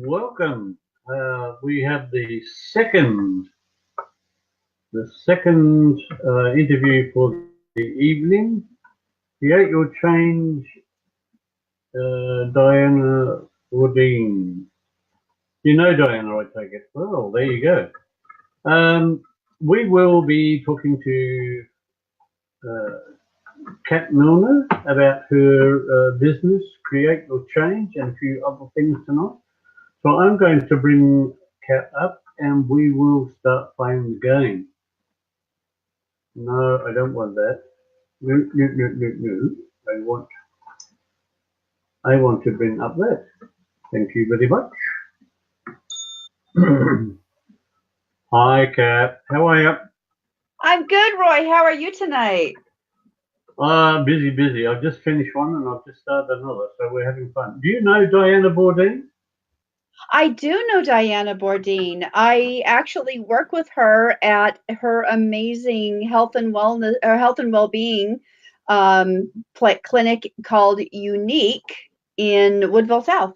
welcome. We have the second interview for the evening. Create Your Change, Diana Woodine. You know Diana, I take it. Well, there you go. We will be talking to Kat Milner about her business, Create Your Change, and a few other things tonight. So I'm going to bring Kat up and we will start playing the game. No, I don't want that. No. I want to bring up that. Thank you very much. Hi, Kat. How are you? I'm good, Roy. How are you tonight? Busy. I've just finished one and I've just started another, so we're having fun. Do you know Diana Bourdin? I do know Diana Bourdin. I actually work with her at her amazing health and wellness or health and well-being clinic called Unique in Woodville South.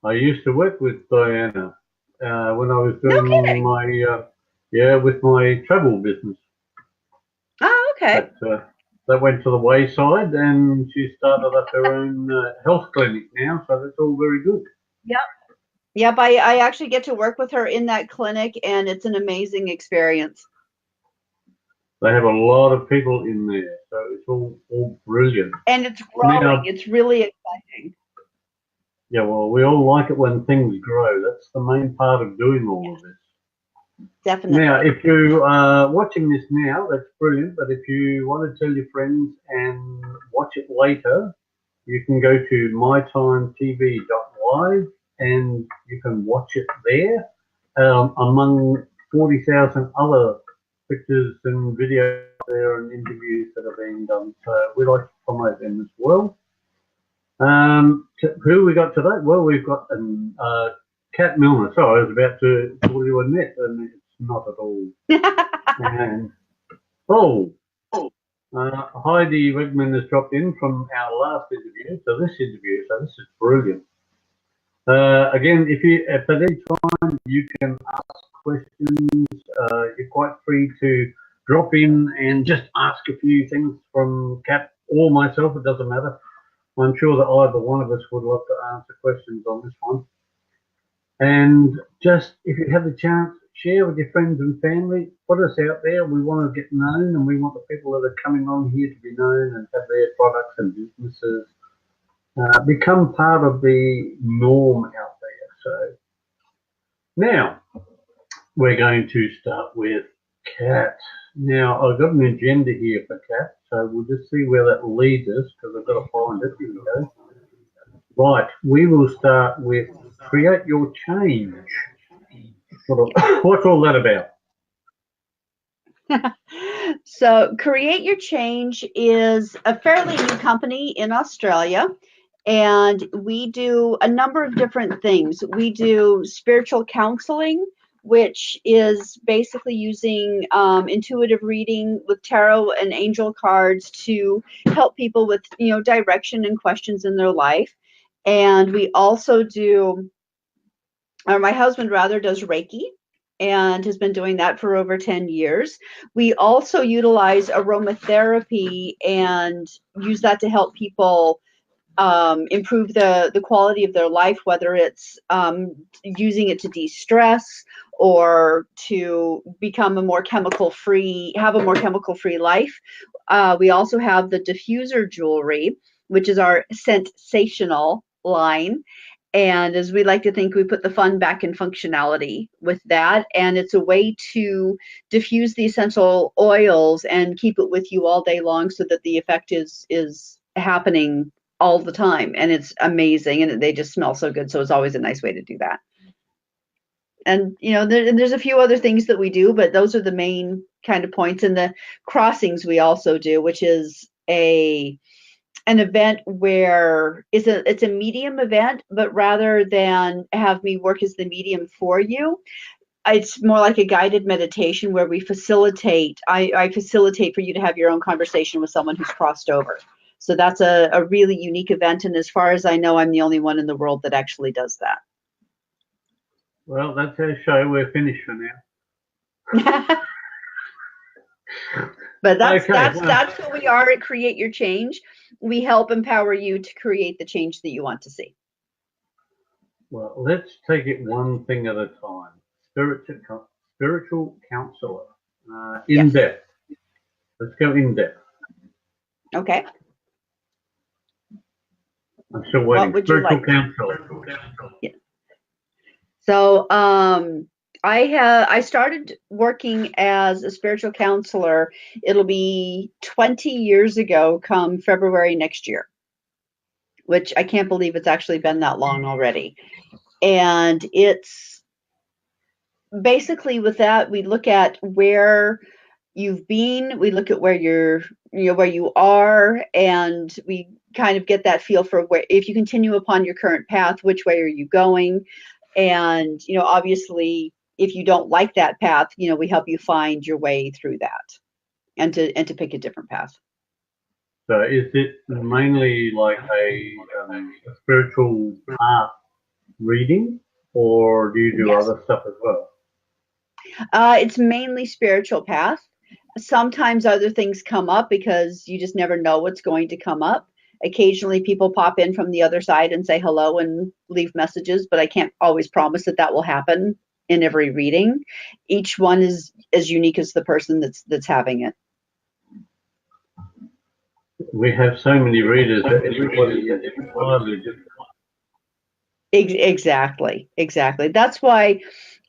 I used to work with Diana when I was No doing kidding. with my travel business. Oh, okay. But that went to the wayside, and she started up her own health clinic now, so that's all very good. Yep. I actually get to work with her in that clinic, and it's an amazing experience. They have a lot of people in there, so it's all brilliant. And it's growing. Now, It's really exciting. yeah, well, we all like it when things grow. That's the main part of doing all of this. Definitely. Now, if you are watching this now, that's brilliant. But if you want to tell your friends and watch it later, you can go to mytimetv.live and you can watch it there among 40,000 other pictures and videos there and interviews that are being done. So we like to promote them as well. Who we got today? Well, we've got Kat Milner. Sorry, I was about to call you Annette, and it's not at all. And Heidi Wegman has dropped in from our last interview to this interview, so this is brilliant. Again, if at any time you can ask questions, you're quite free to drop in and just ask a few things from Kat or myself. It doesn't matter. I'm sure that either one of us would love to answer questions on this one. And just, if you have the chance, share with your friends and family. Put us out there. We want to get known, and we want the people that are coming on here to be known and have their products and businesses become part of the norm out there. So now we're going to start with Kat. Now, I've got an agenda here for Kat, so we'll just see where that leads us, because I've got to find it. Here we go. Right, we will start with Create Your Change. What's all that about? So Create Your Change is a fairly new company in Australia, and we do a number of different things. We do spiritual counseling, which is basically using intuitive reading with tarot and angel cards to help people with, direction and questions in their life. And we also do, my husband rather does Reiki and has been doing that for over 10 years. We also utilize aromatherapy and use that to help people improve the quality of their life, whether it's using it to de-stress or to become have a more chemical-free life. We also have the diffuser jewelry, which is our sensational line. And as we like to think, we put the fun back in functionality with that. And it's a way to diffuse the essential oils and keep it with you all day long so that the effect is happening all the time. And it's amazing. And they just smell so good. So it's always a nice way to do that. And, there's a few other things that we do, but those are the main kind of points. And the crossings we also do, which is an event where it's a medium event, but rather than have me work as the medium for you, it's more like a guided meditation where we facilitate. I facilitate for you to have your own conversation with someone who's crossed over. So that's a really unique event. And as far as I know, I'm the only one in the world that actually does that. Well, that's our show. We're finished for now. But that's Okay. that's who we are at Create Your Change. We help empower you to create the change that you want to see. Well, let's take it one thing at a time. Spiritual counselor. In Yes. depth. Let's go in depth. Okay. I'm still waiting. What would you Spiritual like? counselor. Yeah. So I started working as a spiritual counselor. It'll be 20 years ago come February next year, which I can't believe it's actually been that long already. And it's basically with that, we look at where you've been, we look at where where you are, and we kind of get that feel for where, if you continue upon your current path, which way are you going? And, obviously, if you don't like that path, we help you find your way through that and to pick a different path. So is it mainly like a spiritual path reading, or do you do Yes. other stuff as well? It's mainly spiritual path. Sometimes other things come up because you just never know what's going to come up. Occasionally, people pop in from the other side and say hello and leave messages, but I can't always promise that that will happen in every reading. Each one is as unique as the person that's having it. We have so many readers that everybody is entirely different. Exactly. That's why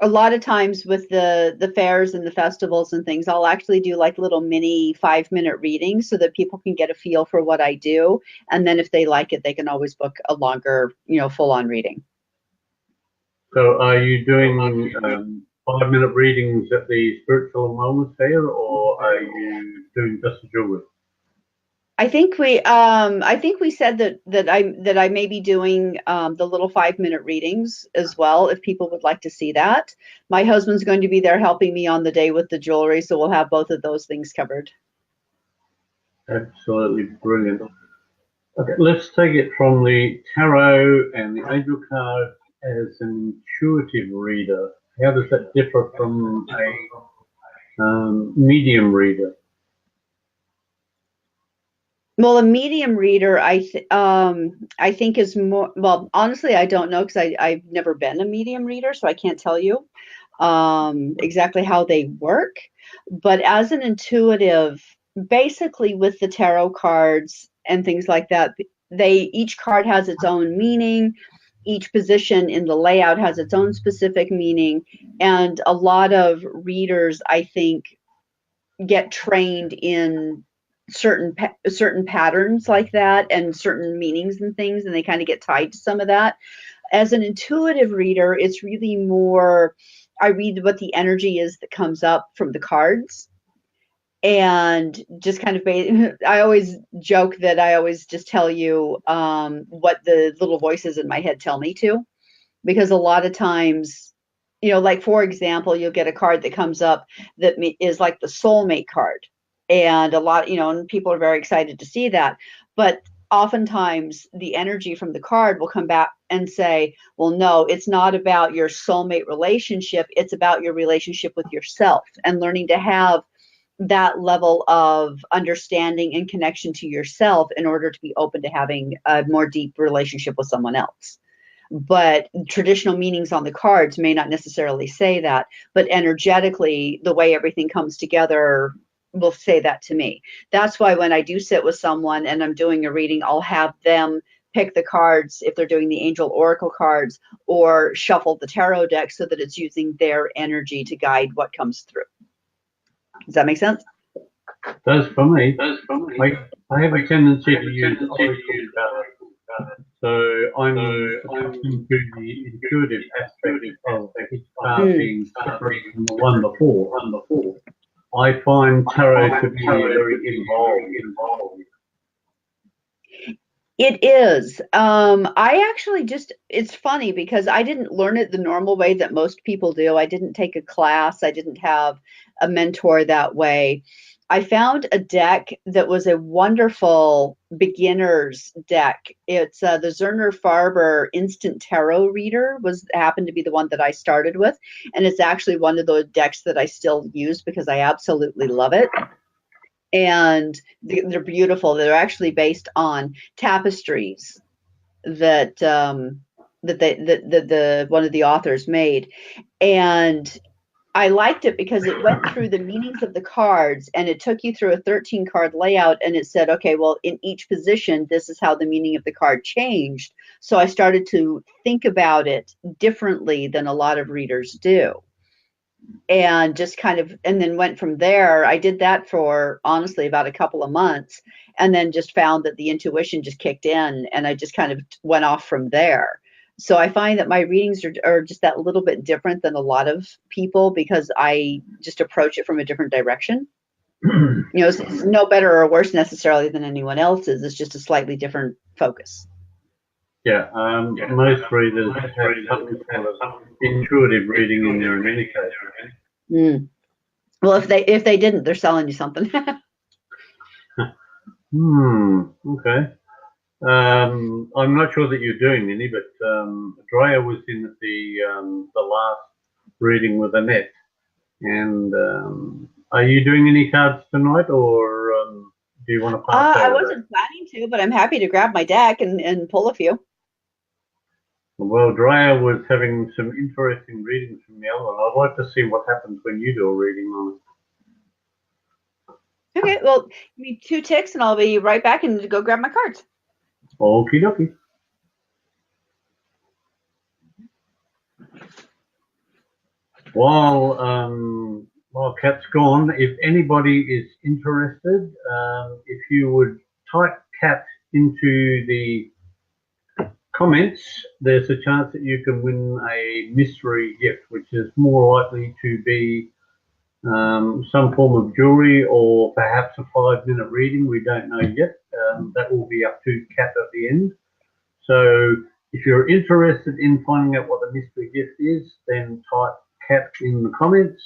a lot of times with the fairs and the festivals and things, I'll actually do like little mini 5-minute readings so that people can get a feel for what I do, and then if they like it, they can always book a longer, full-on reading. So are you doing 5-minute readings at the Spiritual and Wellness Fair, or are you doing just the jewelry? I think we said that I may be doing the little 5-minute readings as well if people would like to see that. My husband's going to be there helping me on the day with the jewelry, so we'll have both of those things covered. Absolutely brilliant. Okay, let's take it from the tarot and the angel card as an intuitive reader. How does that differ from a medium reader? Well, a medium reader, I think is more. Well, honestly, I don't know because I've never been a medium reader, so I can't tell you exactly how they work. But as an intuitive, basically with the tarot cards and things like that, each card has its own meaning. Each position in the layout has its own specific meaning, and a lot of readers, I think, get trained in certain patterns like that and certain meanings and things, and they kind of get tied to some of that. As an intuitive reader, it's really more, I read what the energy is that comes up from the cards, and just kind of I always joke that I always just tell you what the little voices in my head tell me to, because a lot of times, like for example, you'll get a card that comes up that is like the soulmate card, and a lot, and people are very excited to see that. But oftentimes the energy from the card will come back and say, well, no, it's not about your soulmate relationship, it's about your relationship with yourself and learning to have that level of understanding and connection to yourself in order to be open to having a more deep relationship with someone else. But traditional meanings on the cards may not necessarily say that, but energetically, the way everything comes together will say that to me. That's why when I do sit with someone and I'm doing a reading, I'll have them pick the cards if they're doing the angel oracle cards, or shuffle the tarot deck so that it's using their energy to guide what comes through. Does that make sense? Does for me. I have a tendency to use oracle cards. So I'm accustomed to the intuitive aspect of each card being separate from the one before. I find tarot to be very involved. It is. I actually it's funny because I didn't learn it the normal way that most people do. I didn't take a class. I didn't have a mentor that way. I found a deck that was a wonderful beginner's deck. It's the Zerner Farber Instant Tarot Reader happened to be the one that I started with, and it's actually one of those decks that I still use because I absolutely love it. And they're beautiful. They're actually based on tapestries that the one of the authors made, and I liked it because it went through the meanings of the cards, and it took you through a 13 card layout, and it said, okay, well, in each position, this is how the meaning of the card changed. So I started to think about it differently than a lot of readers do. And just and then went from there. I did that for honestly about a couple of months, and then just found that the intuition just kicked in, and I just kind of went off from there. So I find that my readings are just that little bit different than a lot of people because I just approach it from a different direction. It's no better or worse necessarily than anyone else's. It's just a slightly different focus. Yeah, most readers have some kind of intuitive reading in there in any case. Well, if they didn't, they're selling you something. Okay. I'm not sure that you're doing any, but Drea was in the last reading with Annette. And are you doing any cards tonight, or do you want to pass over? I wasn't planning to, but I'm happy to grab my deck and pull a few. Well, Drea was having some interesting readings from the other one. I'd like to see what happens when you do a reading on it. Okay, well, give me 2 ticks and I'll be right back and go grab my cards. Okie dokie. While Kat's gone, if anybody is interested, if you would type Kat into the comments, there's a chance that you can win a mystery gift, which is more likely to be some form of jewelry or perhaps a 5-minute reading. We don't know yet. That will be up to Kat at the end. So if you're interested in finding out what the mystery gift is, then type Kat in the comments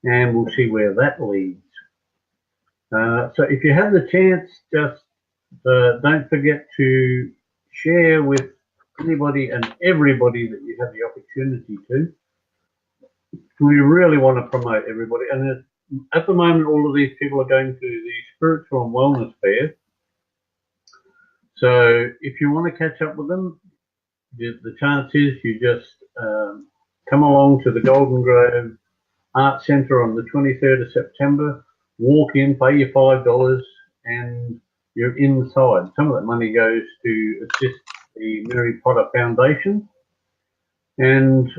and we'll see where that leads. So if you have the chance, just don't forget to share with anybody and everybody that you have the opportunity to. We really want to promote everybody, and at the moment all of these people are going to the spiritual and wellness fair. So if you want to catch up with them, the chance is you just come along to the Golden Grove Art Centre on the 23rd of September, walk in, pay your $5 and you're inside. Some of that money goes to assist the Mary Potter Foundation. And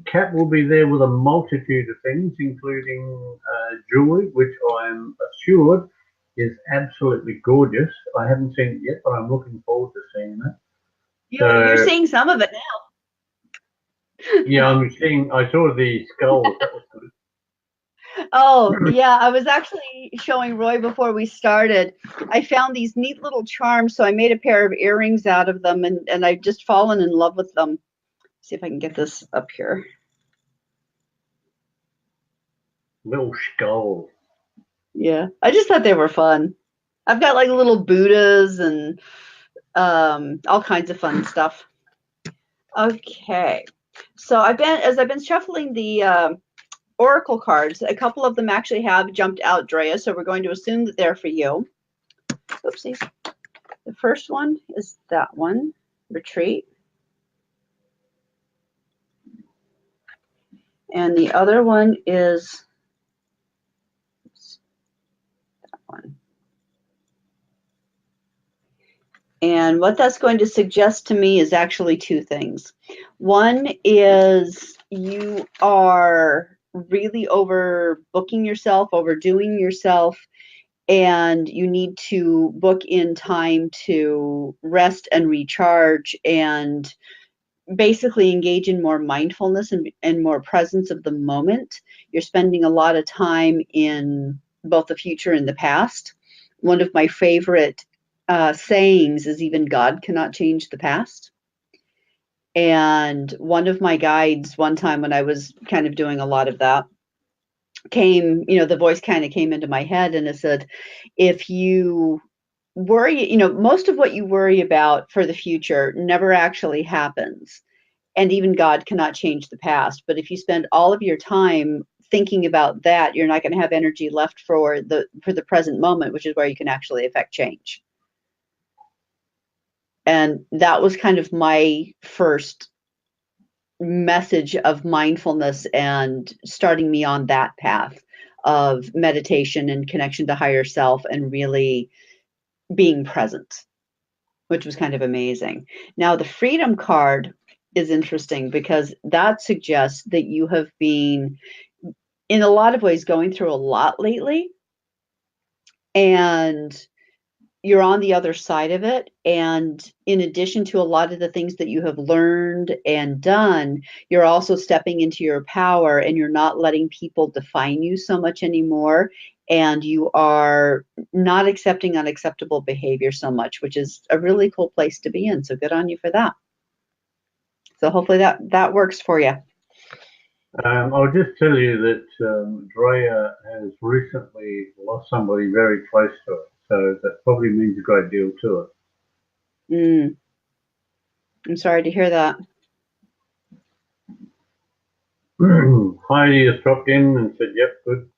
Kat will be there with a multitude of things, including jewellery, which I'm assured is absolutely gorgeous. I haven't seen it yet, but I'm looking forward to seeing that. You're seeing some of it now. Yeah, I saw the skull. That was good. Oh, yeah, I was actually showing Roy before we started. I found these neat little charms, so I made a pair of earrings out of them, and I've just fallen in love with them. See if I can get this up here. Little skull. Yeah, I just thought they were fun. I've got like little Buddhas and all kinds of fun stuff. Okay, so as I've been shuffling the Oracle cards, a couple of them actually have jumped out, Drea, so we're going to assume that they're for you. Oopsies. The first one is that one, Retreat. And the other one is that one. And what that's going to suggest to me is actually 2 things. One is you are really overbooking yourself, overdoing yourself, and you need to book in time to rest and recharge and basically engage in more mindfulness and more presence of the moment. You're spending a lot of time in both the future and the past. One of my favorite sayings is even God cannot change the past. And one of my guides one time when I was kind of doing a lot of that came, the voice kind of came into my head and it said, if you worry, most of what you worry about for the future never actually happens. And even God cannot change the past. But if you spend all of your time thinking about that, you're not going to have energy left for the present moment, which is where you can actually affect change. And that was kind of my first message of mindfulness and starting me on that path of meditation and connection to higher self and really being present, which was kind of amazing. Now, the freedom card is interesting because that suggests that you have been, in a lot of ways, going through a lot lately, and you're on the other side of it. And in addition to a lot of the things that you have learned and done, you're also stepping into your power and you're not letting people define you so much anymore. And you are not accepting unacceptable behavior so much, which is a really cool place to be in. So good on you for that. So hopefully that works for you. I'll just tell you that Drea has recently lost somebody very close to her. So that probably means a great deal to her. I'm sorry to hear that. Heidi has dropped in and said, yep, good.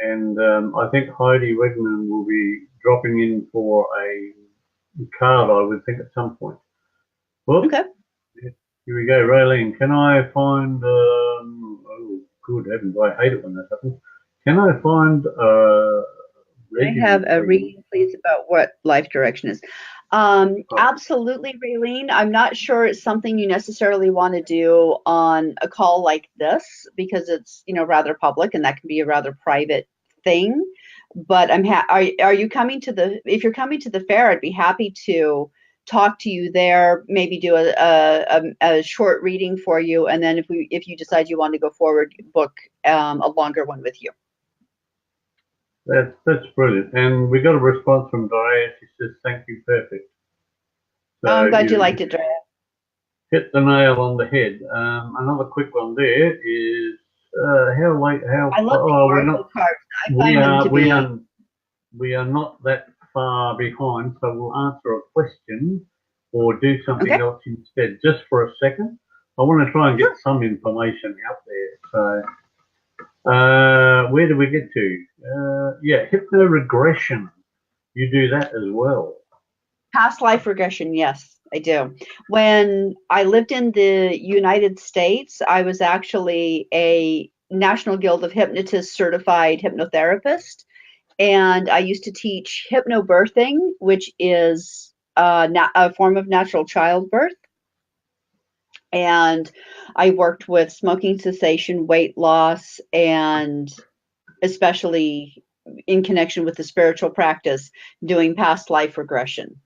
And I think Heidi Wegman will be dropping in for a card, I would think, at some point. Well, okay. Here we go, Raylene. Can I find, oh, good heavens, I hate it when that happens. Can I find I have a reading, please, about what life direction is. Absolutely, Raylene. I'm not sure it's something you necessarily want to do on a call like this because it's, rather public and that can be a rather private thing. But are you coming to if you're coming to the fair, I'd be happy to talk to you there, maybe do a short reading for you. And then if you decide you want to go forward, book a longer one with you. That's brilliant. And we got a response from Drea. She says, thank you, perfect. So I'm glad you liked it, Drea. Hit the nail on the head. Another quick one there is how late, how... I love the oracle cards. I find them to be... We are not that far behind, so we'll answer a question or do something else instead. Just for a second. I want to try and get some information out there. So... where do we get to? Yeah, hypnoregression. You do that as well. Past life regression, yes, I do. When I lived in the United States, I was actually a National Guild of Hypnotists certified hypnotherapist, and I used to teach hypnobirthing, which is a form of natural childbirth. And I worked with smoking cessation, weight loss, and especially in connection with the spiritual practice, doing past life regression.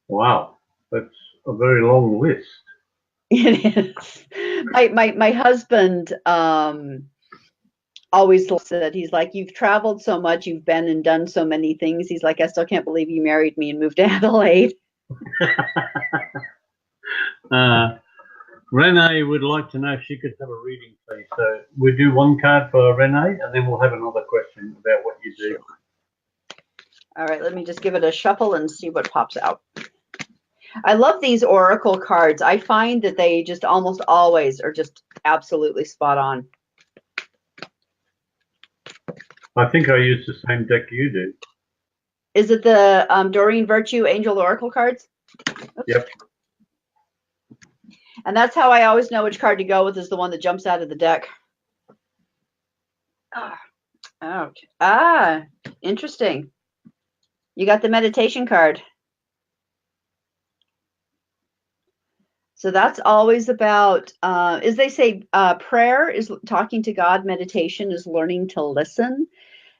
Wow, that's a very long list. It is. My husband always said, he's like, you've traveled so much, you've been and done so many things. He's like, I still can't believe you married me and moved to Adelaide. Renee would like to know if she could have a reading, please. So we'll do one card for Renee, and then we'll have another question about what you do. All right, let me just give it a shuffle and see what pops out. I love these oracle cards. I find that they just almost always are just absolutely spot on. I think I use the same deck you do. Is it the Doreen Virtue Angel Oracle cards? Oops. Yep. And that's how I always know which card to go with, is the one that jumps out of the deck. Ouch. Interesting. You got the meditation card. So that's always about, as they say, prayer is talking to God, meditation is learning to listen.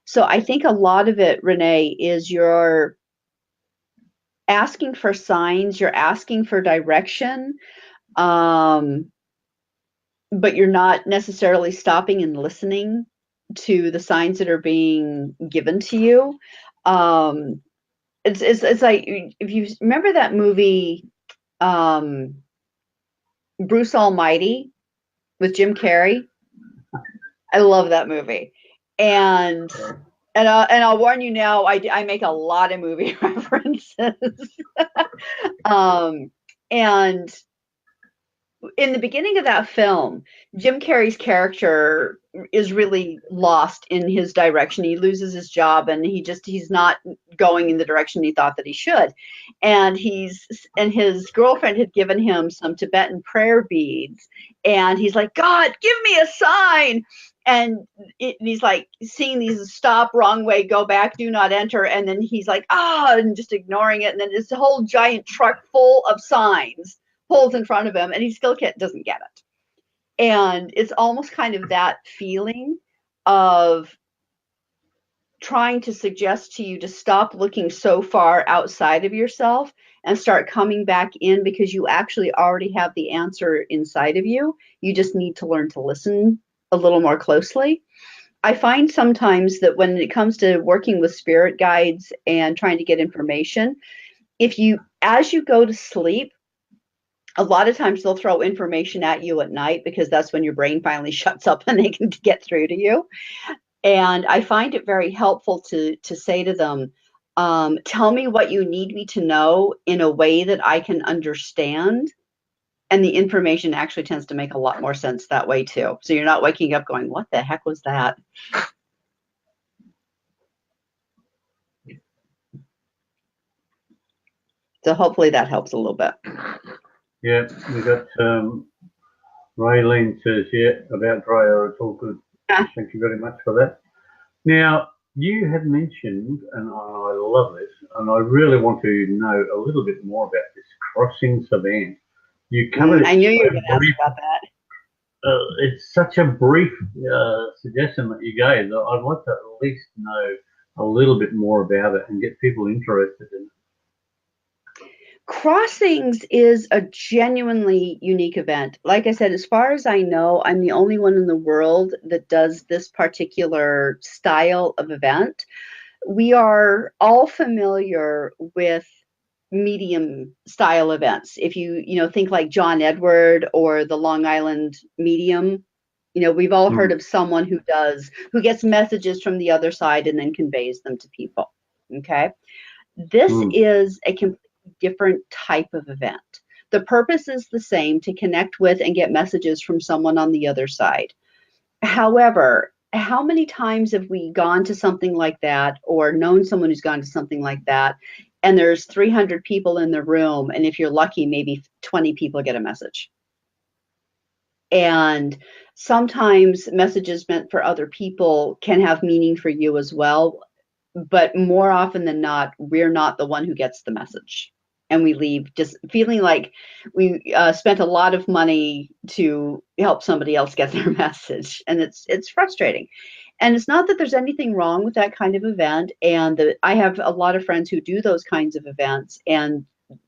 So I think a lot of it, Renee, is you're asking for signs, you're asking for direction, but you're not necessarily stopping and listening to the signs that are being given to you. It's like, if you remember that movie, Bruce Almighty with Jim Carrey. I love that movie. And I'll warn you now, I make a lot of movie references. um, and in the beginning of that film, Jim Carrey's character is really lost in his direction. He loses his job and he's not going in the direction he thought that he should. And his girlfriend had given him some Tibetan prayer beads, and he's like, God, give me a sign. And he's like seeing these stop, wrong way, go back, do not enter. And then he's like, and just ignoring it. And then this whole giant truck full of signs pulls in front of him, and he still doesn't get it. And it's almost kind of that feeling of trying to suggest to you to stop looking so far outside of yourself and start coming back in, because you actually already have the answer inside of you. You just need to learn to listen a little more closely. I find sometimes that when it comes to working with spirit guides and trying to get information, as you go to sleep, a lot of times they'll throw information at you at night, because that's when your brain finally shuts up and they can get through to you. And I find it very helpful to say to them, tell me what you need me to know in a way that I can understand. And the information actually tends to make a lot more sense that way too. So you're not waking up going, what the heck was that? So hopefully that helps a little bit. Yeah, we got Raylene says, yeah, about Drea, it's all good. Thank you very much for that. Now, you had mentioned, and I love this, and I really want to know a little bit more about this crossing savant. You covered it. I knew you were going to ask about that. It's such a brief suggestion that you gave that I'd like to at least know a little bit more about it and get people interested in it. Crossings is a genuinely unique event. Like I said, as far as I know, I'm the only one in the world that does this particular style of event. We are all familiar with medium style events. If you think like John Edward or the Long Island medium, we've all heard of someone who gets messages from the other side and then conveys them to people. Okay. This is a completely different type of event. The purpose is the same, to connect with and get messages from someone on the other side. However, how many times have we gone to something like that, or known someone who's gone to something like that, and there's 300 people in the room, and if you're lucky, maybe 20 people get a message? And sometimes messages meant for other people can have meaning for you as well, but more often than not, we're not the one who gets the message. And we leave just feeling like we spent a lot of money to help somebody else get their message. And it's frustrating. And it's not that there's anything wrong with that kind of event. And I have a lot of friends who do those kinds of events, and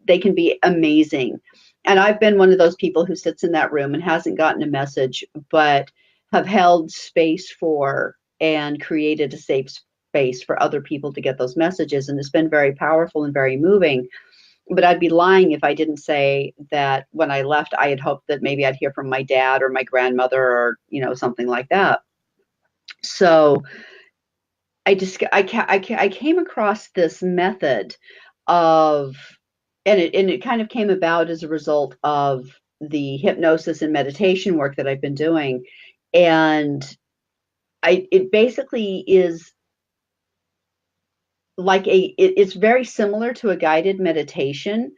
they can be amazing. And I've been one of those people who sits in that room and hasn't gotten a message, but have held space for and created a safe space for other people to get those messages. And it's been very powerful and very moving. But I'd be lying if I didn't say that when I left, I had hoped that maybe I'd hear from my dad or my grandmother or, something like that. So I came across this method of, and it kind of came about as a result of the hypnosis and meditation work that I've been doing. And it basically is like it's very similar to a guided meditation,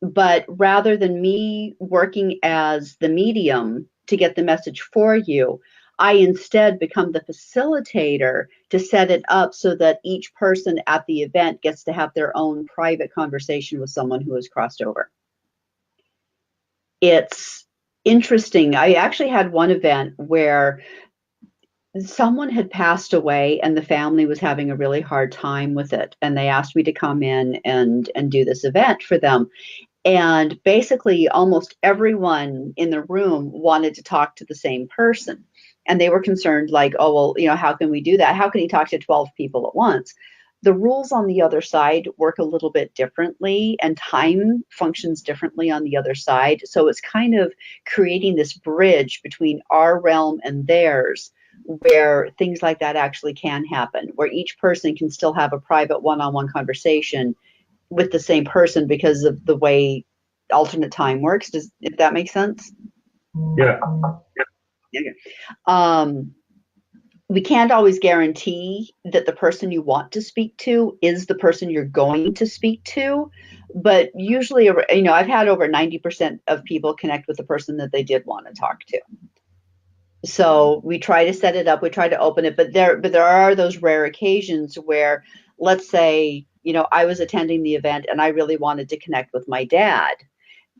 but rather than me working as the medium to get the message for you, I instead become the facilitator to set it up so that each person at the event gets to have their own private conversation with someone who has crossed over. It's interesting. I actually had one event where someone had passed away and the family was having a really hard time with it. And they asked me to come in and do this event for them. And basically almost everyone in the room wanted to talk to the same person. And they were concerned like, oh, well, how can we do that? How can he talk to 12 people at once? The rules on the other side work a little bit differently, and time functions differently on the other side. So it's kind of creating this bridge between our realm and theirs, where things like that actually can happen, where each person can still have a private one-on-one conversation with the same person because of the way alternate time works. If that makes sense? Yeah. Okay. We can't always guarantee that the person you want to speak to is the person you're going to speak to, but usually, I've had over 90% of people connect with the person that they did want to talk to. So we try to set it up, we try to open it, but there are those rare occasions where, let's say, I was attending the event and I really wanted to connect with my dad.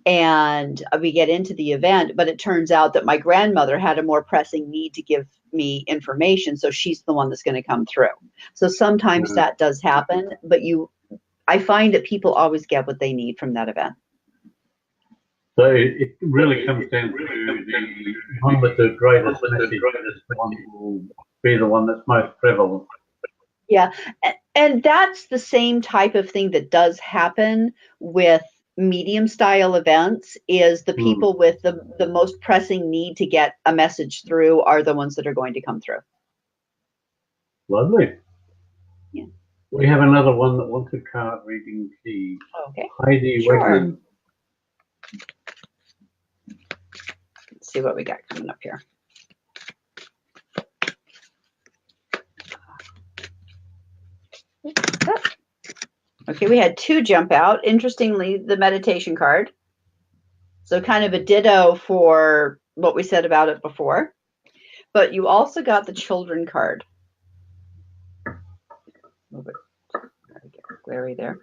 And we get into the event, but it turns out that my grandmother had a more pressing need to give me information, so she's the one that's going to come through. So sometimes that does happen, but I find that people always get what they need from that event. So it really comes down to the one with the greatest message. One will be the one that's most prevalent. Yeah, and that's the same type of thing that does happen with medium style events. Is the people with the most pressing need to get a message through are the ones that are going to come through. Lovely. Yeah. We have another one that wants a card reading key. Okay. Heidi sure. Wegman. Let's see what we got coming up here. Okay, we had two jump out. Interestingly, the meditation card. So kind of a ditto for what we said about it before. But you also got the children card. A little bit glary there.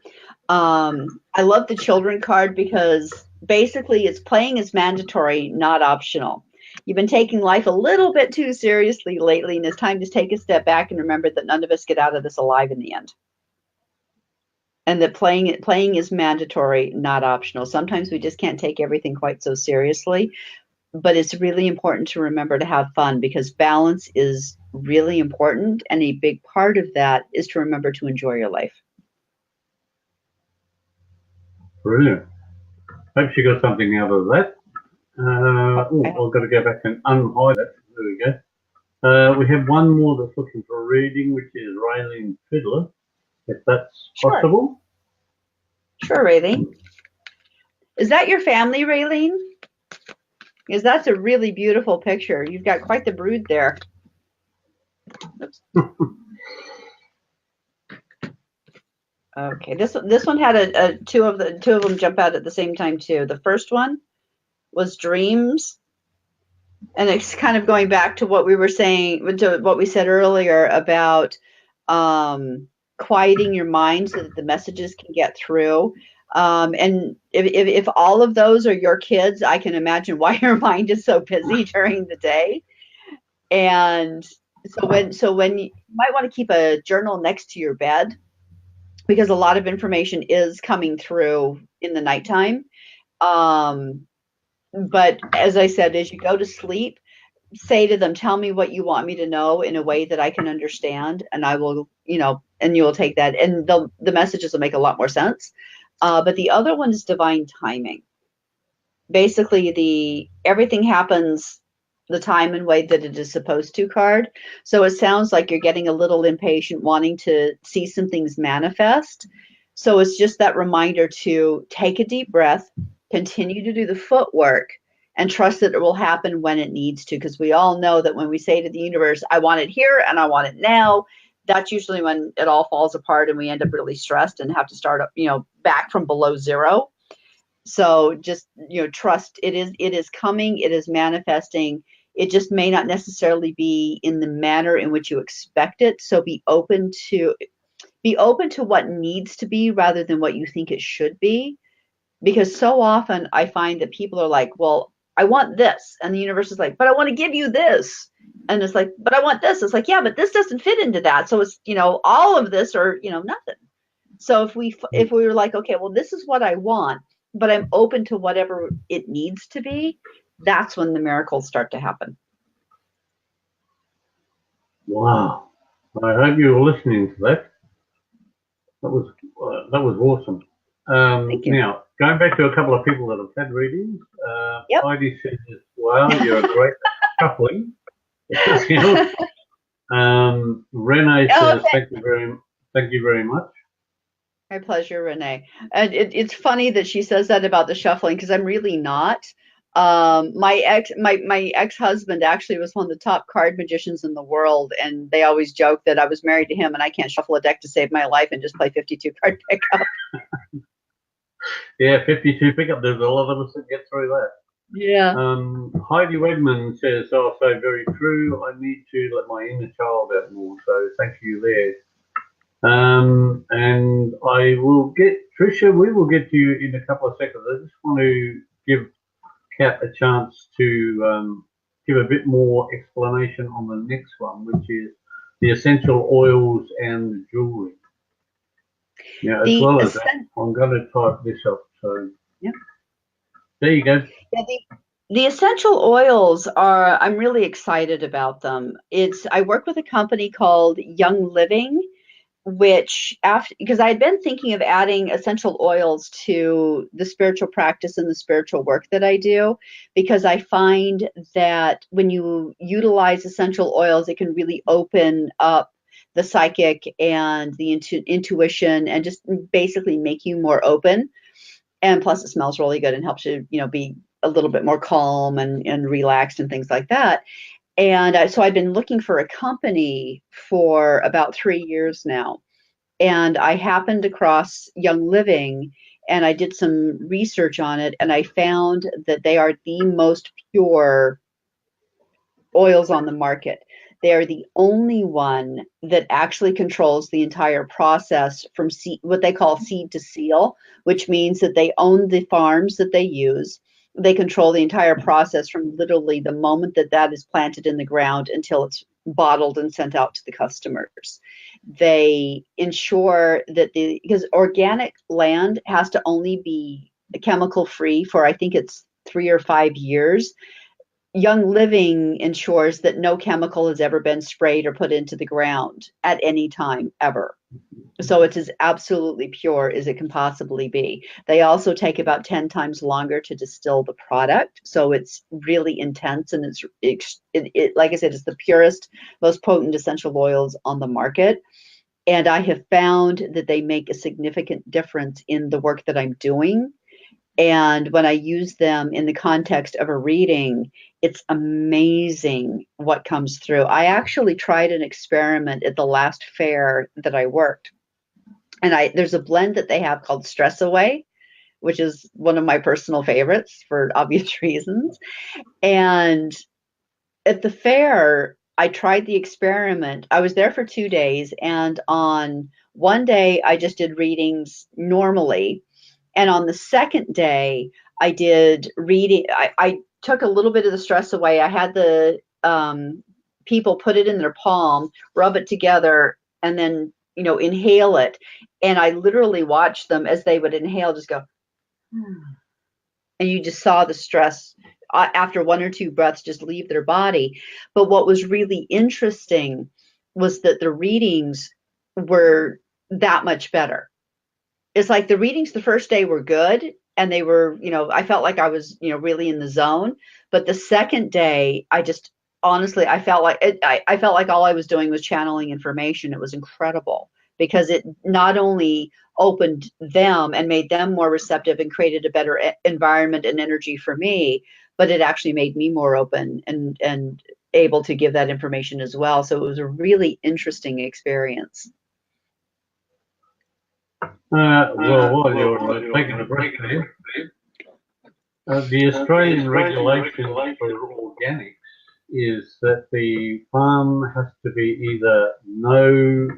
I love the children card because basically it's playing is mandatory, not optional. You've been taking life a little bit too seriously lately, and it's time to take a step back and remember that none of us get out of this alive in the end. And that playing is mandatory, not optional. Sometimes we just can't take everything quite so seriously, but it's really important to remember to have fun, because balance is really important, and a big part of that is to remember to enjoy your life. Brilliant. Hope she got something out of that. I've got to go back and unhide it. There we go. We have one more that's looking for a reading, which is Raylene Fiddler, if that's possible. Sure, Raylene. Is that your family, Raylene? Because that's a really beautiful picture. You've got quite the brood there. Oops. Okay, this one had two of them jump out at the same time too. The first one was dreams, and it's kind of going back to what we were saying, to what we said earlier about quieting your mind so that the messages can get through. And if all of those are your kids, I can imagine why your mind is so busy during the day. And so when you might want to keep a journal next to your bed, because a lot of information is coming through in the nighttime. But as I said, as you go to sleep, say to them, tell me what you want me to know in a way that I can understand, and I will, and you will take that, and the messages will make a lot more sense. But the other one is divine timing. Basically, everything happens the time and way that it is supposed to card. So it sounds like you're getting a little impatient, wanting to see some things manifest. So it's just that reminder to take a deep breath, continue to do the footwork, and trust that it will happen when it needs to. Because we all know that when we say to the universe, I want it here and I want it now, that's usually when it all falls apart and we end up really stressed and have to start up, back from below zero. So just, trust it is coming, it is manifesting. It just may not necessarily be in the manner in which you expect it. So be open to what needs to be rather than what you think it should be. Because so often I find that people are like, well, I want this. And the universe is like, but I want to give you this. And it's like, but I want this. It's like, yeah, but this doesn't fit into that. So it's, all of this or, nothing. So if we were like, okay, well, this is what I want, but I'm open to whatever it needs to be, that's when the miracles start to happen. Wow. I hope you were listening to that. That was awesome. Thank you. Now, going back to a couple of people that have had readings, Yep. Heidi says, wow, you're a great at shuffling. Renee Oh, says, thank you very much. my pleasure, Renee. And it's funny that she says that about the shuffling because I'm really not. My ex-husband actually was one of the top card magicians in the world, and they always joke that I was married to him and I can't shuffle a deck to save my life and just play 52 card pickup. Yeah, 52 pickup. There's a lot of us that get through that. Yeah. Heidi Wedman says, "Oh, so very true. I need to let my inner child out more." So thank you there. And I will get Tricia. We will get to you in a couple of seconds. I just want to give Kat a chance to give a bit more explanation on the next one, which is the essential oils and the jewelry. Yeah, as well as that, I'm going to type this up. So yeah, there you go. Yeah, the essential oils are, I'm really excited about them. I work with a company called Young Living, which because I had been thinking of adding essential oils to the spiritual practice and the spiritual work that I do, because I find that when you utilize essential oils, it can really open up the psychic and the intuition and just basically make you more open. And plus it smells really good and helps you, be a little bit more calm and relaxed and things like that. And so I've been looking for a company for about 3 years now. And I happened across Young Living and I did some research on it, and I found that they are the most pure oils on the market. They are the only one that actually controls the entire process from what they call seed to seal, which means that they own the farms that they use. They control the entire process from literally the moment that is planted in the ground until it's bottled and sent out to the customers. They ensure that because organic land has to only be chemical free for, I think it's 3 or 5 years. Young Living ensures that no chemical has ever been sprayed or put into the ground at any time ever. So it's as absolutely pure as it can possibly be. They also take about 10 times longer to distill the product. So it's really intense, and like I said, it's the purest, most potent essential oils on the market. And I have found that they make a significant difference in the work that I'm doing. And when I use them in the context of a reading, it's amazing what comes through. I actually tried an experiment at the last fair that I worked. And there's a blend that they have called Stress Away, which is one of my personal favorites for obvious reasons. And at the fair, I tried the experiment. I was there for 2 days, and on one day I just did readings normally. And on the second day, I did reading. I took a little bit of the stress away. I had the people put it in their palm, rub it together, and then, inhale it. And I literally watched them as they would inhale, just go, and you just saw the stress after 1 or 2 breaths just leave their body. But what was really interesting was that the readings were that much better. It's like the readings the first day were good, and they were, I felt like I was, really in the zone. But the second day, I just honestly, I felt like I felt like all I was doing was channeling information. It was incredible because it not only opened them and made them more receptive and created a better environment and energy for me, but it actually made me more open and able to give that information as well. So it was a really interesting experience. Well, while you're taking a break there, the Australian regulation for organics is that the farm has to be either no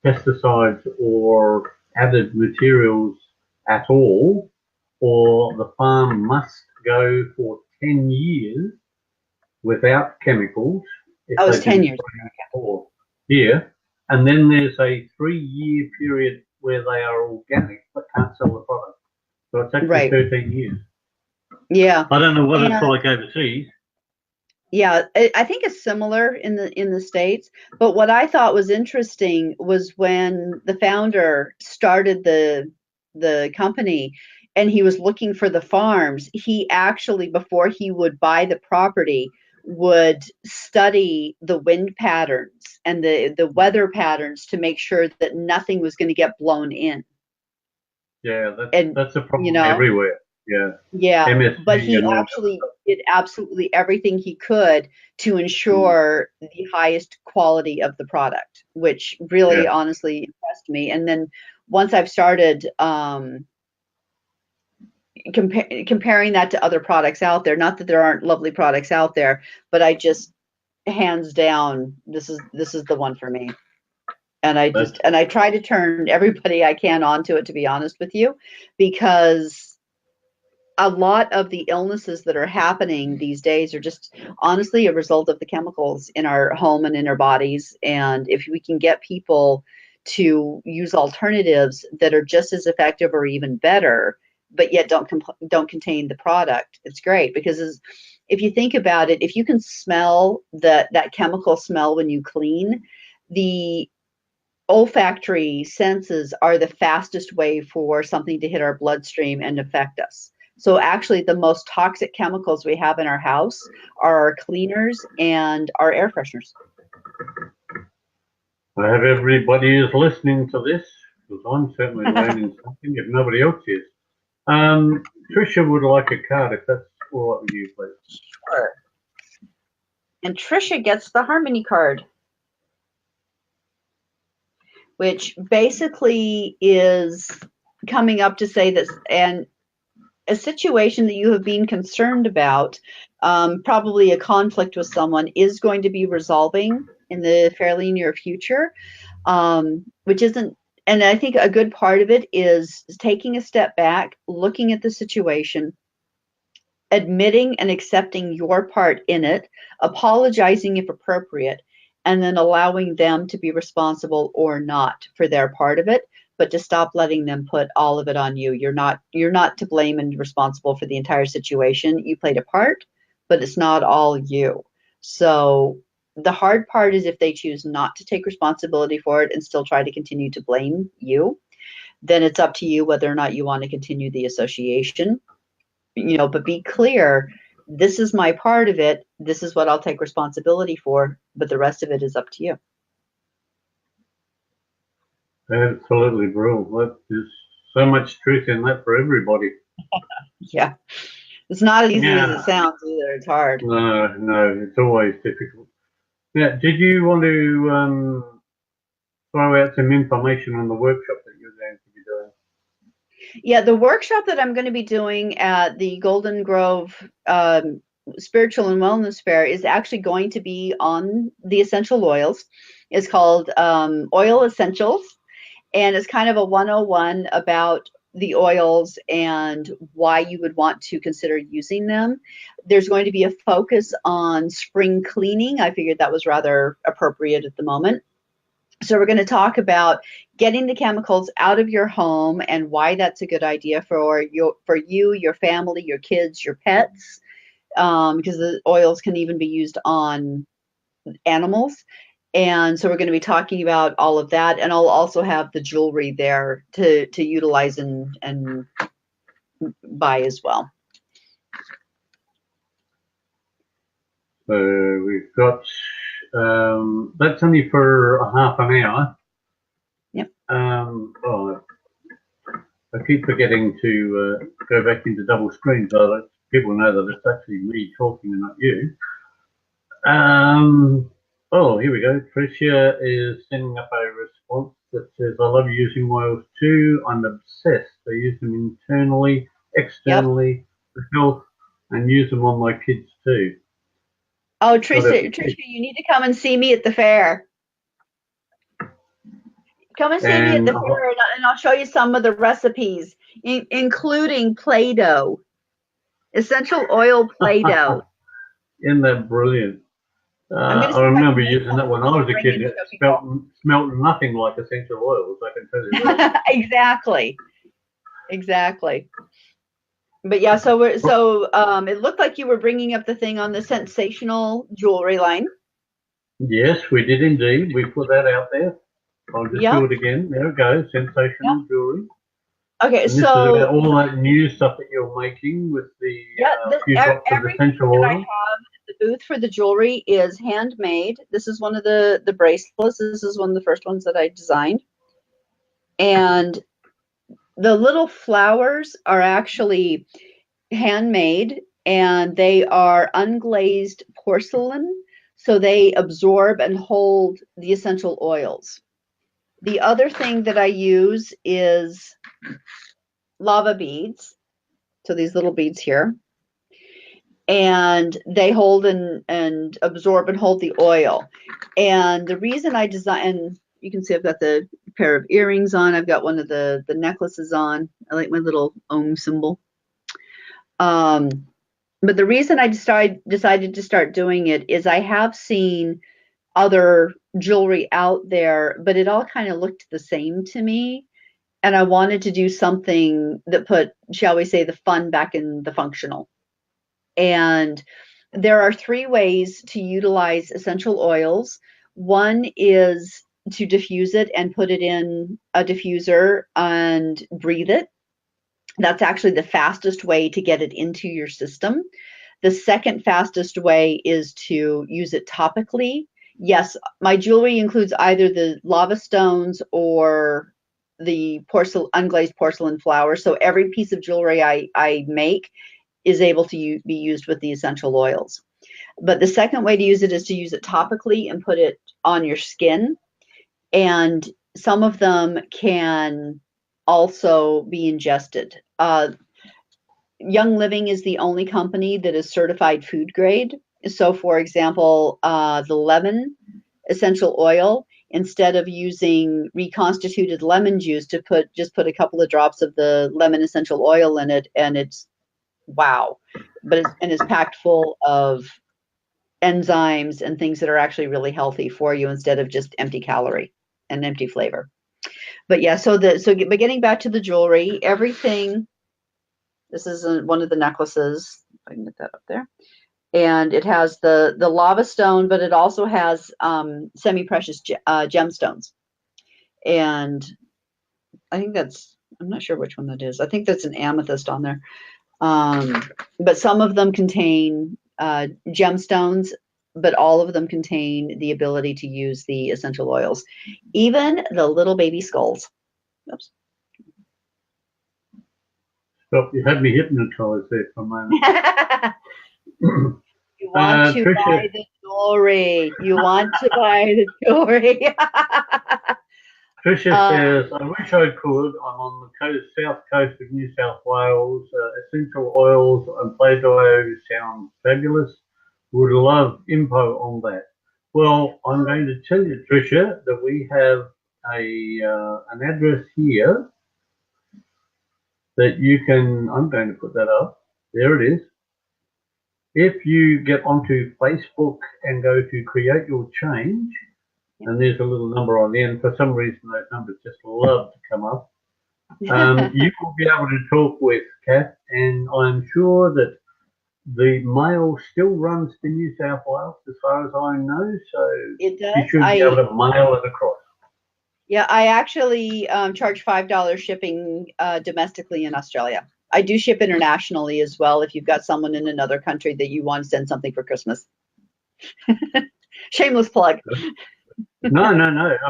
pesticides or added materials at all, or the farm must go for 10 years without chemicals. Oh, it's 10 years. Here, and then there's a 3-year period where they are organic but can't sell the product. So it's actually 13 years. Yeah. I don't know what it's like overseas. Yeah, I think it's similar in the States. But what I thought was interesting was when the founder started the company and he was looking for the farms, he actually, before he would buy the property, would study the wind patterns and the weather patterns to make sure that nothing was going to get blown in. Yeah, And that's a problem you know, everywhere. Yeah, yeah, but MSC he and all that actually stuff. did absolutely everything he could to Mm, ensure the highest quality of the product, which really yeah, honestly impressed me. And then once I've started comparing that to other products out there, not that there aren't lovely products out there, but I just hands down, this is the one for me. And that's I try to turn everybody I can onto it, to be honest with you, because a lot of the illnesses that are happening these days are just honestly a result of the chemicals in our home and in our bodies. And if we can get people to use alternatives that are just as effective or even better, but yet don't contain the product, it's great. Because if you think about it, if you can smell that chemical smell when you clean, the olfactory senses are the fastest way for something to hit our bloodstream and affect us. So actually the most toxic chemicals we have in our house are our cleaners and our air fresheners. I hope everybody is listening to this, because I'm certainly learning something, if nobody else is. Tricia would like a card, if that's all right with you, please. Sure. And Tricia gets the Harmony card, which basically is coming up to say this, and a situation that you have been concerned about, probably a conflict with someone, is going to be resolving in the fairly near future, which isn't, and I think a good part of it is taking a step back, looking at the situation, admitting and accepting your part in it, apologizing if appropriate, and then allowing them to be responsible or not for their part of it, but to stop letting them put all of it on you. You're not to blame and responsible for the entire situation. You played a part, but it's not all you. So the hard part is if they choose not to take responsibility for it and still try to continue to blame you, then it's up to you whether or not you want to continue the association. But be clear, this is my part of it. This is what I'll take responsibility for, but the rest of it is up to you. Absolutely, bro. There's so much truth in that for everybody. Yeah. It's not as easy as Yeah. it sounds either. It's hard. No, it's always difficult. Yeah, did you want to throw out some information on the workshop that you're going to be doing? Yeah, the workshop that I'm going to be doing at the Golden Grove Spiritual and Wellness Fair is actually going to be on the essential oils. It's called Oil Essentials, and it's kind of a 101 about the oils and why you would want to consider using them. There's going to be a focus on spring cleaning. I figured that was rather appropriate at the moment. So we're going to talk about getting the chemicals out of your home and why that's a good idea for you, your family, your kids, your pets, because the oils can even be used on animals. And so we're going to be talking about all of that, and I'll also have the jewelry there to utilize and buy as well. So we've got that's only for a half an hour. Yep. I keep forgetting to go back into double screen so that people know that it's actually me talking and not you. Oh, here we go. Tricia is sending up a response that says, I love using oils too. I'm obsessed. I use them internally, externally, for health, and use them on my kids too. Oh, Tricia, you need to come and see me at the fair. Come and see me at the fair, and I'll show you some of the recipes, including Play-Doh, essential oil Play-Doh. Isn't that brilliant? I remember using that when I was a kid. It smelled nothing like essential oils, I can tell you that. Exactly. But yeah, so it looked like you were bringing up the thing on the sensational jewelry line. Yes, we did indeed. We put that out there. I'll just do it again. There we go. Sensational jewelry. Okay, and this is about all that new stuff that you're making with the few drops of essential oil. I have at the booth for the jewelry is handmade. This is one of the bracelets. This is one of the first ones that I designed. And the little flowers are actually handmade, and they are unglazed porcelain, so they absorb and hold the essential oils. The other thing that I use is lava beads. So these little beads here. And they hold and absorb and hold the oil. And the reason I design, and you can see I've got the pair of earrings on. I've got one of the necklaces on. I like my little Om symbol. But the reason I decided to start doing it is I have seen other jewelry out there, but it all kind of looked the same to me. And I wanted to do something that put, shall we say, the fun back in the functional. And there are 3 ways to utilize essential oils. One is to diffuse it and put it in a diffuser and breathe it. That's actually the fastest way to get it into your system. The second fastest way is to use it topically. Yes, my jewelry includes either the lava stones or the unglazed porcelain flowers. So every piece of jewelry I make is able to be used with the essential oils. But the second way to use it is to use it topically and put it on your skin. And some of them can also be ingested. Young Living is the only company that is certified food grade. So for example, the lemon essential oil, instead of using reconstituted lemon juice, to just put a couple of drops of the lemon essential oil in it, and it's wow. But it's packed full of enzymes and things that are actually really healthy for you instead of just empty calorie and empty flavor. But yeah, but getting back to the jewelry, everything. This is one of the necklaces. If I can get that up there. And it has the lava stone, but it also has semi-precious gemstones. And I think I'm not sure which one that is. I think that's an amethyst on there. But some of them contain gemstones, but all of them contain the ability to use the essential oils. Even the little baby skulls. Oops. Stop, you had me hypnotized there for a moment. You want to Tricia, buy the jewelry. You want to buy the jewelry. Tricia says, I wish I could. I'm on the south coast of New South Wales. Essential oils and Play-Doh sound fabulous. Would love info on that. Well, I'm going to tell you, Tricia, that we have an address here that you can, I'm going to put that up. There it is. If you get onto Facebook and go to Create Your Change, and there's a little number on the end, for some reason those numbers just love to come up, you will be able to talk with Kat, and I'm sure that the mail still runs to New South Wales as far as I know, so it does. you should be able to mail it across. Yeah, I actually charge $5 shipping domestically in Australia. I do ship internationally as well if you've got someone in another country that you want to send something for Christmas. Shameless plug. No. I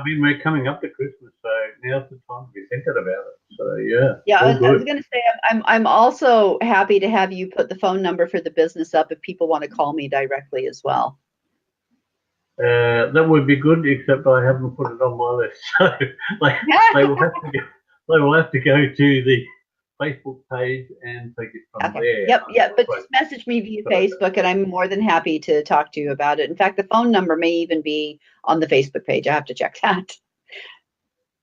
mean, we're coming up to Christmas, so now's the time to be thinking about it. So yeah. Yeah, I was going to say, I'm also happy to have you put the phone number for the business up if people want to call me directly as well. That would be good, except I haven't put it on my list, so they will have to go to the Facebook page and take it from there. Yep. But just message me via Facebook, and I'm more than happy to talk to you about it. In fact, the phone number may even be on the Facebook page. I have to check that.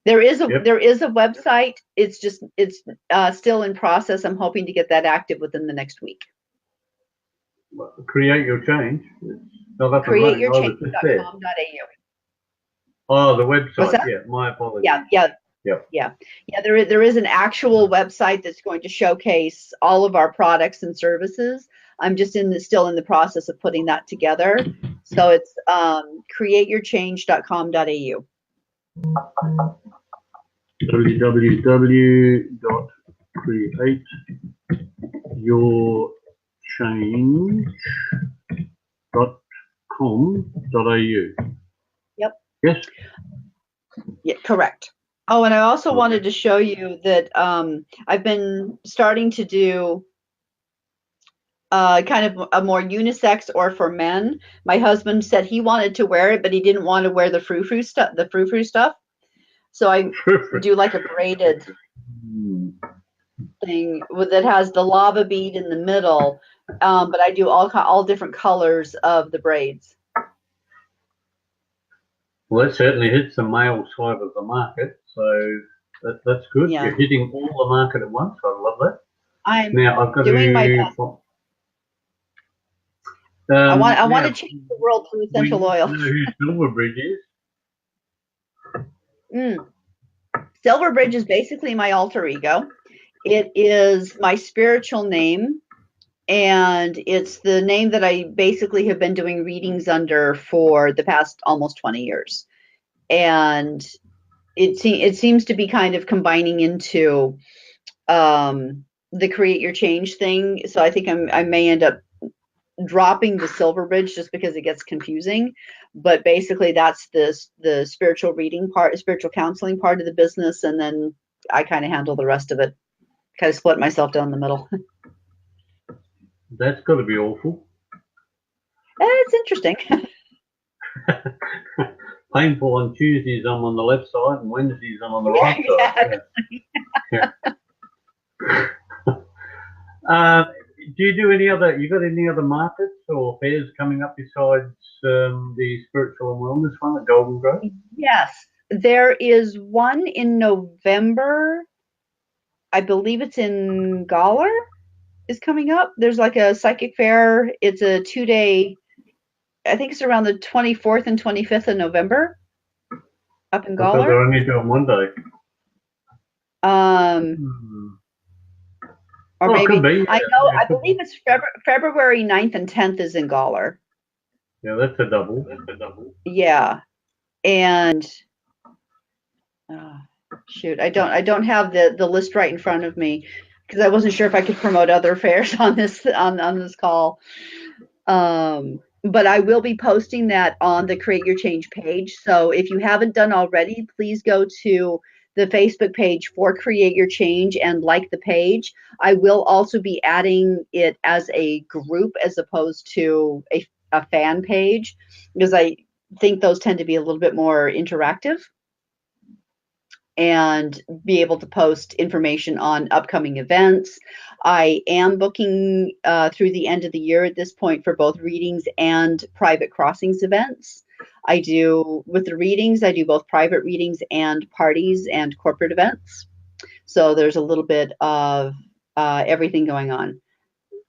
There is a website. It's still in process. I'm hoping to get that active within the next week. Well, Create Your Change. CreateYourChange.com.au. Oh, the website. Yeah, my apologies. Yeah. There is an actual website that's going to showcase all of our products and services. I'm just still in the process of putting that together. So it's createyourchange.com.au. www.createyourchange.com.au. Yep. Yes. Yeah, correct. Oh, and I also wanted to show you that I've been starting to do kind of a more unisex or for men. My husband said he wanted to wear it, but he didn't want to wear the frou-frou stuff. So I do like a braided thing that has the lava bead in the middle, but I do all different colors of the braids. Well, that certainly hits the male side of the market, so that's good. Yeah. You're hitting all the market at once. I love that. I'm Now I've got doing my best. I want to change the world through essential oils. You know who Silverbridge is? Silverbridge is basically my alter ego. It is my spiritual name, and it's the name that I basically have been doing readings under for the past almost 20 years. And it seems to be kind of combining into the create your change thing. So I think I may end up dropping the Silverbridge just because it gets confusing. But basically that's the spiritual reading part, spiritual counseling part of the business, and then I kind of handle the rest of it. Kind of split myself down the middle. That's got to be awful. It's interesting. Painful on Tuesdays, I'm on the left side, and Wednesdays, I'm on the right side. Yeah. Do you do any other? You got any other markets or fairs coming up besides the spiritual and wellness one at Golden Grove? Yes, there is one in November. I believe it's in Gawler. Is coming up. There's like a psychic fair. It's a 2-day. I think it's around the 24th and 25th of November. Up in Gawler. They're only doing one day. Or maybe I know. I believe it's February 9th and 10th is in Gawler. Yeah, that's a double. Yeah, and shoot, I don't have the list right in front of me because I wasn't sure if I could promote other fairs on this call. But I will be posting that on the Create Your Change page. So if you haven't done already, please go to the Facebook page for Create Your Change and like the page. I will also be adding it as a group as opposed to a fan page, because I think those tend to be a little bit more interactive and be able to post information on upcoming events. I am booking through the end of the year at this point for both readings and private crossings events. With the readings, I do both private readings and parties and corporate events. So there's a little bit of everything going on.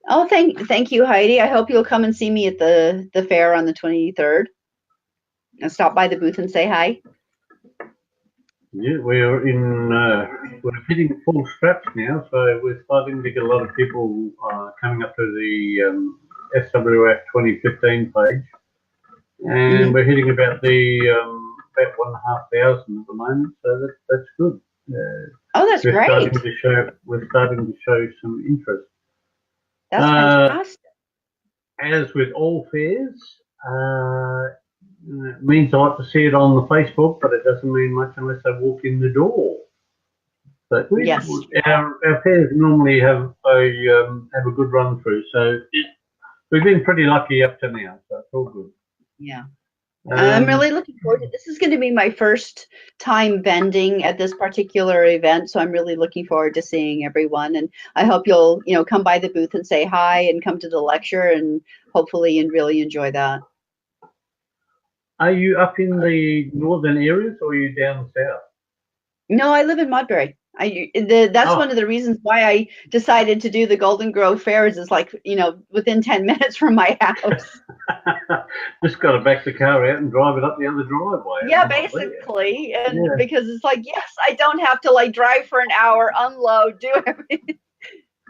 Oh, thank you, Heidi. I hope you'll come and see me at the fair on the 23rd. And stop by the booth and say hi. Yeah, we're hitting full straps now, so we're starting to get a lot of people coming up to the SWF 2015 page, and we're hitting about 1,500 at the moment, so that's good. Oh, that's great. We're starting to show some interest. That's fantastic. As with all fairs, it means I like to see it on the Facebook, but it doesn't mean much unless I walk in the door. But yes, our fairs normally have a good run through, so we've been pretty lucky up to now, so it's all good. Yeah. I'm really looking forward to this. Is going to be my first time vending at this particular event, so I'm really looking forward to seeing everyone. And I hope you'll, come by the booth and say hi and come to the lecture and hopefully and really enjoy that. Are you up in the northern areas or are you down south? No, I live in Modbury. That's one of the reasons why I decided to do the Golden Grove Fairs is within 10 minutes from my house. Just got to back the car out and drive it up the other driveway. Yeah, basically. And because it's yes, I don't have to drive for an hour, unload, do everything.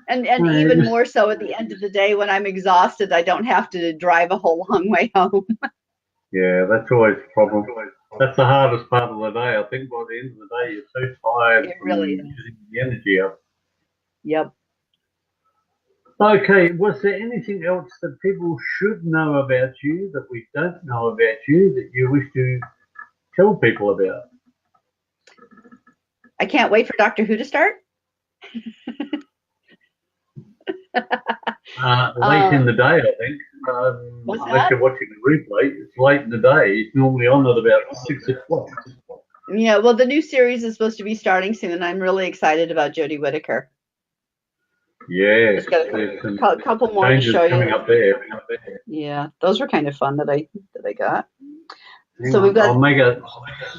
And even more so at the end of the day when I'm exhausted, I don't have to drive a whole long way home. Yeah, that's always a problem. That's the hardest part of the day. I think by the end of the day, you're so tired from using the energy up. Yep. Okay, was there anything else that people should know about you that we don't know about you that you wish to tell people about? I can't wait for Doctor Who to start. Late in the day, I think. What's Unless that? you're watching the replay, it's late in the day. It's normally on at about 6 o'clock. Yeah, well, the new series is supposed to be starting soon, and I'm really excited about Jodie Whittaker. Yeah, Just got a couple more to show you. Coming up there. Yeah, those were kind of fun that I got. Hang so on, we've got. I'll make a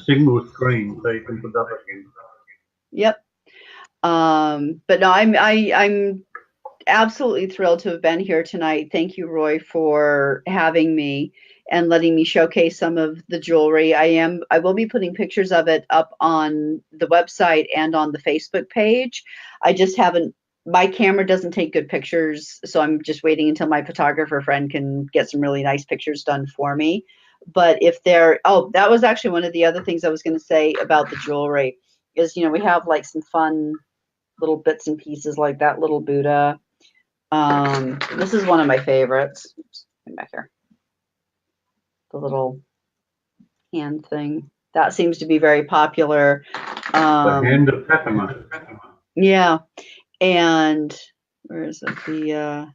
single screen so you can put that again. Yep. But no, I'm absolutely thrilled to have been here tonight. Thank you, Roy, for having me and letting me showcase some of the jewelry. I will be putting pictures of it up on the website and on the Facebook page. I just haven't, my camera doesn't take good pictures, so I'm just waiting until my photographer friend can get some really nice pictures done for me. But if they're, oh, that was actually one of the other things I was going to say about the jewelry is, you know, we have like some fun little bits and pieces like that little Buddha. This is one of my favorites. Oops, come back here. The little hand thing. That seems to be very popular. The hand of Fatima. Yeah. And where is it?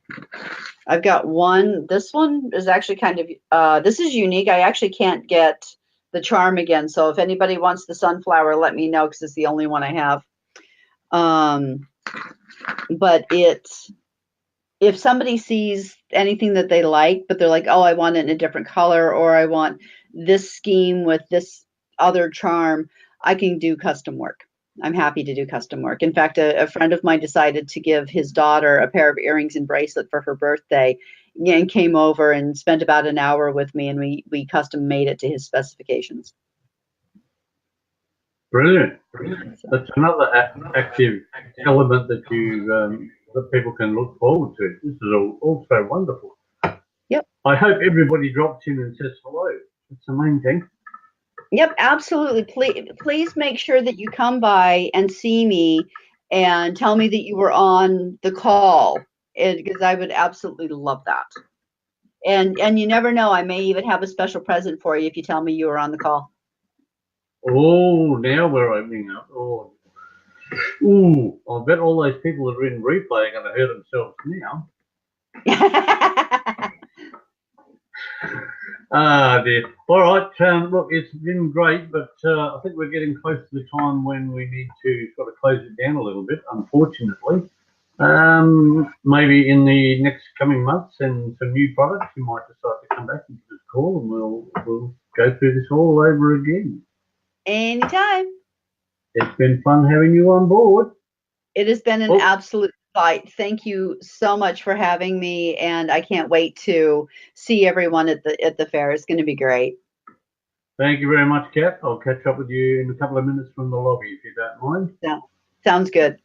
I've got one. This one is actually kind of, this is unique. I actually can't get the charm again. So if anybody wants the sunflower, let me know because it's the only one I have. But if somebody sees anything that they like, but they're like, oh, I want it in a different color, or I want this scheme with this other charm, I can do custom work. I'm happy to do custom work. In fact, a friend of mine decided to give his daughter a pair of earrings and bracelet for her birthday and came over and spent about an hour with me, and we custom made it to his specifications. Brilliant. That's another active element that you that people can look forward to. This is also wonderful. Yep. I hope everybody drops in and says hello. That's the main thing. Yep, absolutely. Please make sure that you come by and see me and tell me that you were on the call, because I would absolutely love that. And you never know, I may even have a special present for you if you tell me you were on the call. Oh, now we're opening up. Oh, ooh! I bet all those people that are in replay are going to hear themselves now. Ah, dear. All right. Look, it's been great, but I think we're getting close to the time when we need to sort of close it down a little bit, unfortunately. Maybe in the next coming months and some new products, you might decide to come back and give us a call, and we'll go through this all over again. Anytime. It's been fun having you on board. It has been an absolute delight. Thank you so much for having me, and I can't wait to see everyone at the fair. It's going to be great. Thank you very much, Kat. I'll catch up with you in a couple of minutes from the lobby, if you don't mind. Yeah, sounds good.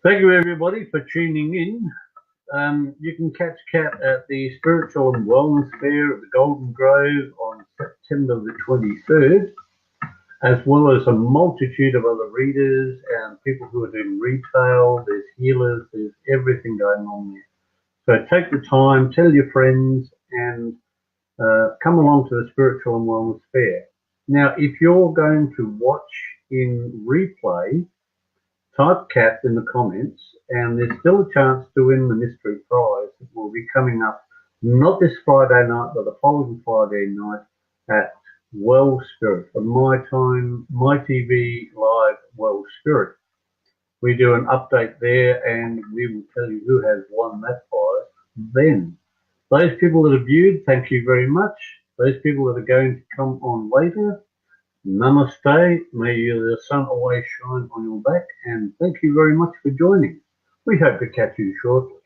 Thank you, everybody, for tuning in. You can catch Kat at the Spiritual and Wellness Fair at the Golden Grove on September the 23rd, as well as a multitude of other readers and people who are doing retail. There's healers, there's everything going on there. So take the time, tell your friends, and come along to the Spiritual and Wellness Fair. Now, if you're going to watch in replay, type Kat in the comments, and there's still a chance to win the mystery prize that will be coming up not this Friday night, but the following Friday night at Well Spirit, on My TV Live Well Spirit. We do an update there, and we will tell you who has won that prize then. Those people that have viewed, thank you very much. Those people that are going to come on later, namaste. May the sun always shine on your back, and thank you very much for joining. We hope to catch you shortly.